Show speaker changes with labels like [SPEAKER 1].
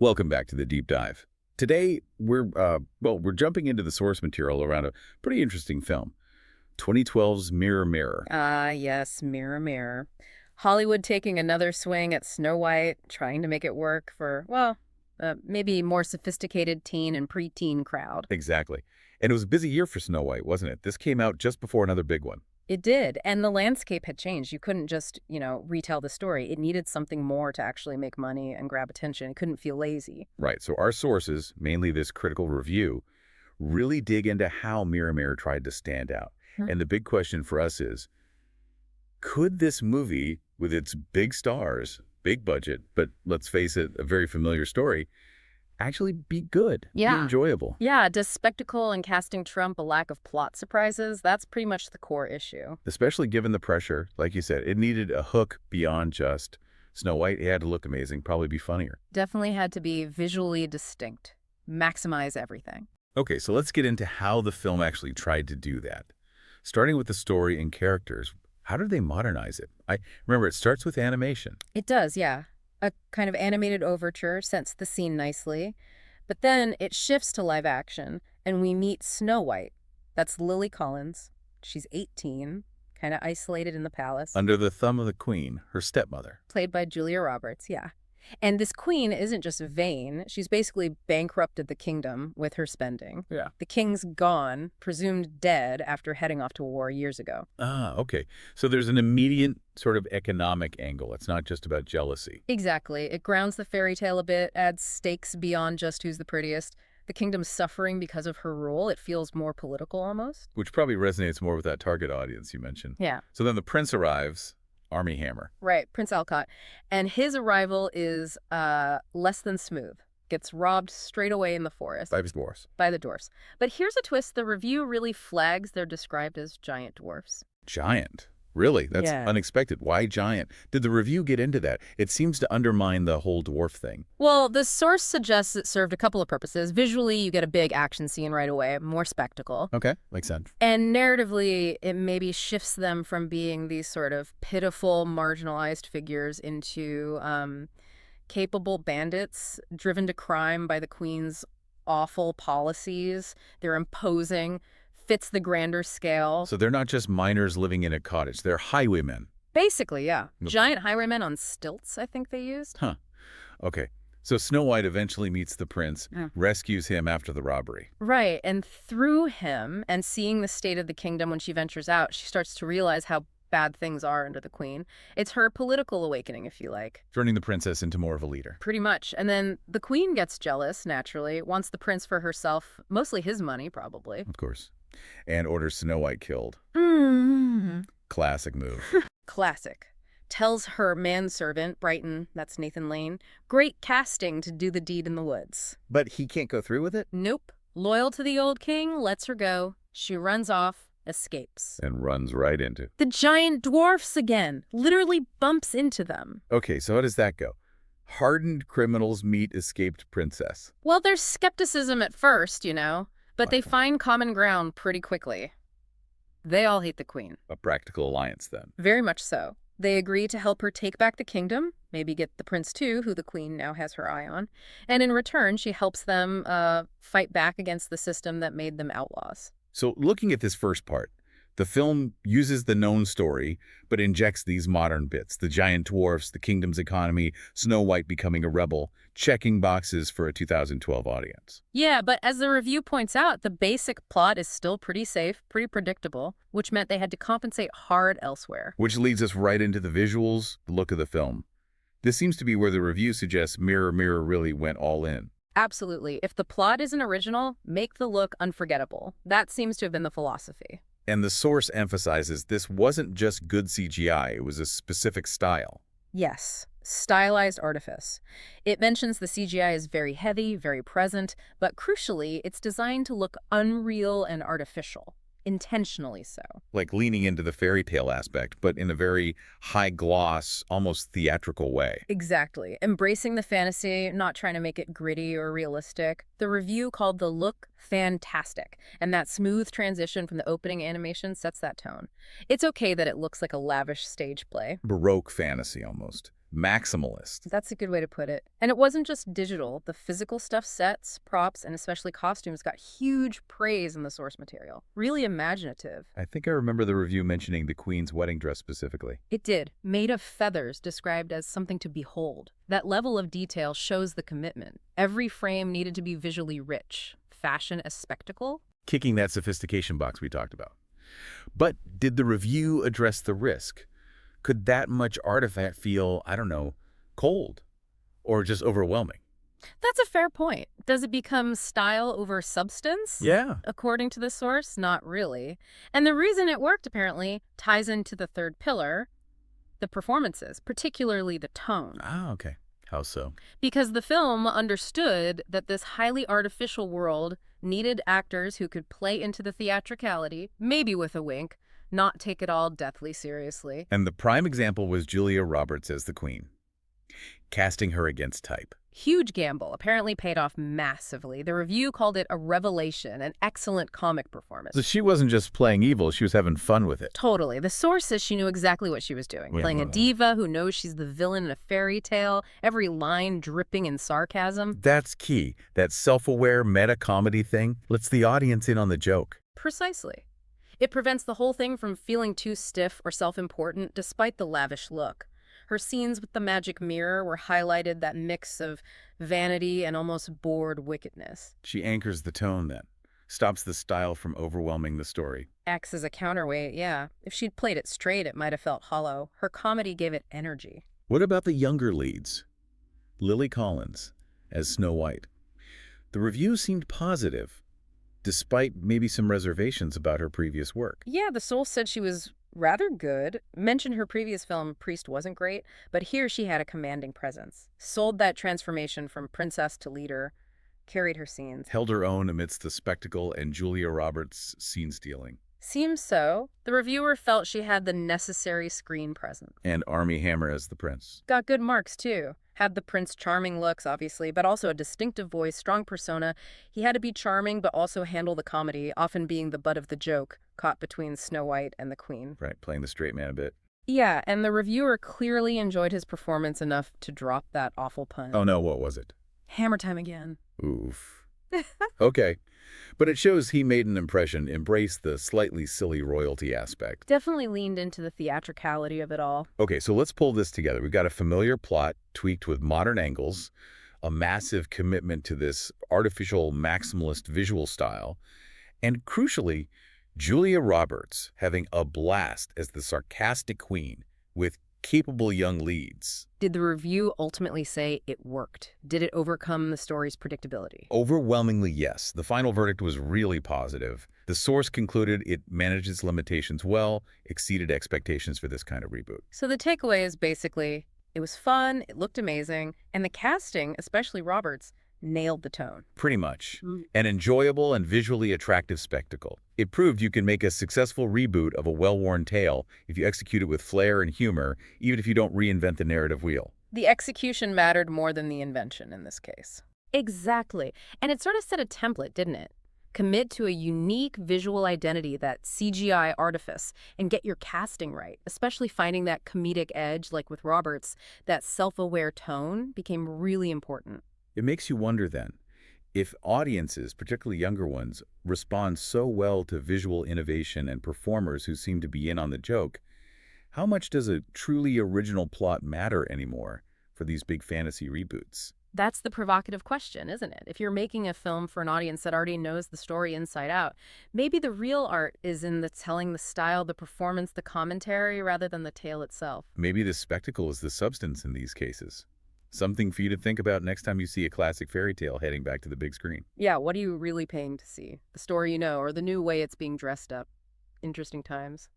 [SPEAKER 1] Welcome back to the deep dive. Today, we're jumping into the source material around a pretty interesting film, 2012's Mirror Mirror.
[SPEAKER 2] Ah, yes, Mirror Mirror. Hollywood taking another swing at Snow White, trying to make it work for, well, maybe more sophisticated teen and preteen crowd.
[SPEAKER 1] Exactly. And it was a busy year for Snow White, wasn't it? This came out just before another big one.
[SPEAKER 2] It did, and the landscape had changed. You couldn't just, retell the story. It needed something more to actually make money and grab attention. It couldn't feel lazy.
[SPEAKER 1] Right, so our sources, mainly this critical review, really dig into how Mirror Mirror tried to stand out. And the big question for us is, could this movie, with its big stars, big budget, but let's face it, a very familiar story, actually be good, be enjoyable?
[SPEAKER 2] Yeah, does spectacle and casting trump a lack of plot surprises? That's pretty much the core issue.
[SPEAKER 1] Especially given the pressure, like you said, it needed a hook beyond just Snow White. It had to look amazing, probably be funnier.
[SPEAKER 2] Definitely had to be visually distinct, maximize everything.
[SPEAKER 1] Okay, so let's get into how the film actually tried to do that. Starting with the story and characters, how did they modernize it? Remember, it starts with animation.
[SPEAKER 2] It does, yeah. A kind of animated overture sets the scene nicely, but then it shifts to live action, and we meet Snow White. That's Lily Collins. She's 18, kind of isolated in the palace.
[SPEAKER 1] Under the thumb of the queen, her stepmother.
[SPEAKER 2] Played by Julia Roberts, yeah. And this queen isn't just vain. She's basically bankrupted the kingdom with her spending.
[SPEAKER 1] Yeah.
[SPEAKER 2] The king's gone, presumed dead after heading off to war years ago.
[SPEAKER 1] Ah, okay. So there's an immediate sort of economic angle. It's not just about jealousy.
[SPEAKER 2] Exactly. It grounds the fairy tale a bit, adds stakes beyond just who's the prettiest. The kingdom's suffering because of her rule. It feels more political almost.
[SPEAKER 1] Which probably resonates more with that target audience you mentioned.
[SPEAKER 2] Yeah.
[SPEAKER 1] So then the prince arrives, Army Hammer.
[SPEAKER 2] Right, Prince Alcott. And his arrival is less than smooth. Gets robbed straight away in the forest.
[SPEAKER 1] By his dwarfs.
[SPEAKER 2] By the dwarfs. But here's a twist. The review really flags they're described as giant dwarfs.
[SPEAKER 1] Giant? Really? That's
[SPEAKER 2] Yeah.
[SPEAKER 1] unexpected. Why giant? Did the review get into that? It seems to undermine the whole dwarf thing.
[SPEAKER 2] Well, the source suggests it served a couple of purposes. Visually, you get a big action scene right away, more spectacle.
[SPEAKER 1] Okay, makes sense.
[SPEAKER 2] And narratively, it maybe shifts them from being these sort of pitiful, marginalized figures into capable bandits driven to crime by the queen's awful policies. They're imposing, fits the grander scale.
[SPEAKER 1] So they're not just miners living in a cottage. They're highwaymen.
[SPEAKER 2] Basically, yeah.
[SPEAKER 1] Okay.
[SPEAKER 2] Giant highwaymen on stilts, I think they used.
[SPEAKER 1] Huh. Okay. So Snow White eventually meets the prince, rescues him after the robbery.
[SPEAKER 2] Right, and through him and seeing the state of the kingdom when she ventures out, she starts to realize how bad things are under the queen. It's her political awakening, if you like.
[SPEAKER 1] Turning the princess into more of a leader.
[SPEAKER 2] Pretty much. And then the queen gets jealous, naturally, wants the prince for herself, mostly his money, probably.
[SPEAKER 1] Of course. And orders Snow White killed.
[SPEAKER 2] Mm-hmm.
[SPEAKER 1] Classic move.
[SPEAKER 2] Classic. Tells her manservant, Brighton, that's Nathan Lane, great casting to do the deed in the woods.
[SPEAKER 1] But he can't go through with it?
[SPEAKER 2] Nope. Loyal to the old king, lets her go. She runs off, escapes.
[SPEAKER 1] And runs right into.
[SPEAKER 2] The giant dwarfs again. Literally bumps into them.
[SPEAKER 1] Okay, so how does that go? Hardened criminals meet escaped princess.
[SPEAKER 2] Well, there's skepticism at first, but they find common ground pretty quickly. They all hate the queen.
[SPEAKER 1] A practical alliance, then.
[SPEAKER 2] Very much so. They agree to help her take back the kingdom, maybe get the prince too, who the queen now has her eye on. And in return, she helps them fight back against the system that made them outlaws.
[SPEAKER 1] So looking at this first part, the film uses the known story, but injects these modern bits. The giant dwarfs, the kingdom's economy, Snow White becoming a rebel, checking boxes for a 2012 audience.
[SPEAKER 2] Yeah, but as the review points out, the basic plot is still pretty safe, pretty predictable, which meant they had to compensate hard elsewhere.
[SPEAKER 1] Which leads us right into the visuals, the look of the film. This seems to be where the review suggests Mirror Mirror really went all in.
[SPEAKER 2] Absolutely. If the plot isn't original, make the look unforgettable. That seems to have been the philosophy.
[SPEAKER 1] And the source emphasizes this wasn't just good CGI, it was a specific style.
[SPEAKER 2] Yes, stylized artifice. It mentions the CGI is very heavy, very present, but crucially, it's designed to look unreal and artificial. Intentionally so.
[SPEAKER 1] Like leaning into the fairy tale aspect, but in a very high gloss, almost theatrical way.
[SPEAKER 2] Exactly. Embracing the fantasy, not trying to make it gritty or realistic. The review called the look fantastic, and that smooth transition from the opening animation sets that tone. It's okay that it looks like a lavish stage play.
[SPEAKER 1] Baroque fantasy, almost. maximalist.
[SPEAKER 2] That's a good way to put it. And it wasn't just digital. The physical stuff, sets, props, and especially costumes got huge praise in the source material. Really imaginative.
[SPEAKER 1] I think I remember the review mentioning the Queen's wedding dress specifically.
[SPEAKER 2] It did. Made of feathers, described as something to behold. That level of detail shows the commitment. Every frame needed to be visually rich. Fashion as spectacle?
[SPEAKER 1] Kicking that sophistication box we talked about. But did the review address the risk? Could that much artifact feel, I don't know, cold or just overwhelming?
[SPEAKER 2] That's a fair point. Does it become style over substance?
[SPEAKER 1] Yeah.
[SPEAKER 2] According to the source, not really. And the reason it worked, apparently, ties into the third pillar, the performances, particularly the tone.
[SPEAKER 1] Ah, okay. How so?
[SPEAKER 2] Because the film understood that this highly artificial world needed actors who could play into the theatricality, maybe with a wink, not take it all deathly seriously.
[SPEAKER 1] And the prime example was Julia Roberts as the Queen, casting her against type.
[SPEAKER 2] Huge gamble, apparently paid off massively. The review called it a revelation, an excellent comic performance.
[SPEAKER 1] So she wasn't just playing evil, she was having fun with it.
[SPEAKER 2] Totally. The source says she knew exactly what she was doing.
[SPEAKER 1] Yeah,
[SPEAKER 2] Playing a
[SPEAKER 1] well.
[SPEAKER 2] diva who knows she's the villain in a fairy tale, every line dripping in sarcasm.
[SPEAKER 1] That's key. That self-aware meta-comedy thing lets the audience in on the joke.
[SPEAKER 2] Precisely. It prevents the whole thing from feeling too stiff or self-important, despite the lavish look. Her scenes with the magic mirror were highlighted that mix of vanity and almost bored wickedness.
[SPEAKER 1] She anchors the tone then, stops the style from overwhelming the story.
[SPEAKER 2] Acts as a counterweight, yeah. If she'd played it straight, it might have felt hollow. Her comedy gave it energy.
[SPEAKER 1] What about the younger leads? Lily Collins as Snow White. The review seemed positive, despite maybe some reservations about her previous work.
[SPEAKER 2] Yeah, the soul said she was rather good. Mentioned her previous film, Priest, wasn't great, but here she had a commanding presence. Sold that transformation from princess to leader, carried her scenes.
[SPEAKER 1] Held her own amidst the spectacle and Julia Roberts' scene stealing.
[SPEAKER 2] Seems so. The reviewer felt she had the necessary screen presence.
[SPEAKER 1] And Armie Hammer as the prince.
[SPEAKER 2] Got good marks, too. Had the prince charming looks, obviously, but also a distinctive voice, strong persona. He had to be charming, but also handle the comedy, often being the butt of the joke, caught between Snow White and the Queen.
[SPEAKER 1] Right, playing the straight man a bit.
[SPEAKER 2] Yeah, and the reviewer clearly enjoyed his performance enough to drop that awful pun.
[SPEAKER 1] Oh no, what was it?
[SPEAKER 2] Hammer time again.
[SPEAKER 1] Oof. Okay. But it shows he made an impression, embraced the slightly silly royalty aspect.
[SPEAKER 2] Definitely leaned into the theatricality of it all.
[SPEAKER 1] Okay, so let's pull this together. We've got a familiar plot tweaked with modern angles, a massive commitment to this artificial maximalist visual style, and crucially, Julia Roberts having a blast as the sarcastic queen with capable young leads.
[SPEAKER 2] Did the review ultimately say it worked? Did it overcome the story's predictability?
[SPEAKER 1] Overwhelmingly, yes. The final verdict was really positive. The source concluded it managed its limitations well, exceeded expectations for this kind of reboot.
[SPEAKER 2] So the takeaway is basically, it was fun, it looked amazing, and the casting, especially Roberts, nailed the tone.
[SPEAKER 1] Pretty much. An enjoyable and visually attractive spectacle. It proved you can make a successful reboot of a well-worn tale if you execute it with flair and humor, even if you don't reinvent the narrative wheel.
[SPEAKER 2] The execution mattered more than the invention in this case. Exactly. And it sort of set a template, didn't it? Commit to a unique visual identity, that CGI artifice, and get your casting right, especially finding that comedic edge like with Roberts. That self-aware tone became really important.
[SPEAKER 1] It makes you wonder then, if audiences, particularly younger ones, respond so well to visual innovation and performers who seem to be in on the joke, how much does a truly original plot matter anymore for these big fantasy reboots?
[SPEAKER 2] That's the provocative question, isn't it? If you're making a film for an audience that already knows the story inside out, maybe the real art is in the telling, the style, the performance, the commentary, rather than the tale itself.
[SPEAKER 1] Maybe the spectacle is the substance in these cases. Something for you to think about next time you see a classic fairy tale heading back to the big screen.
[SPEAKER 2] Yeah, what are you really paying to see? The story you know, or the new way it's being dressed up? Interesting times.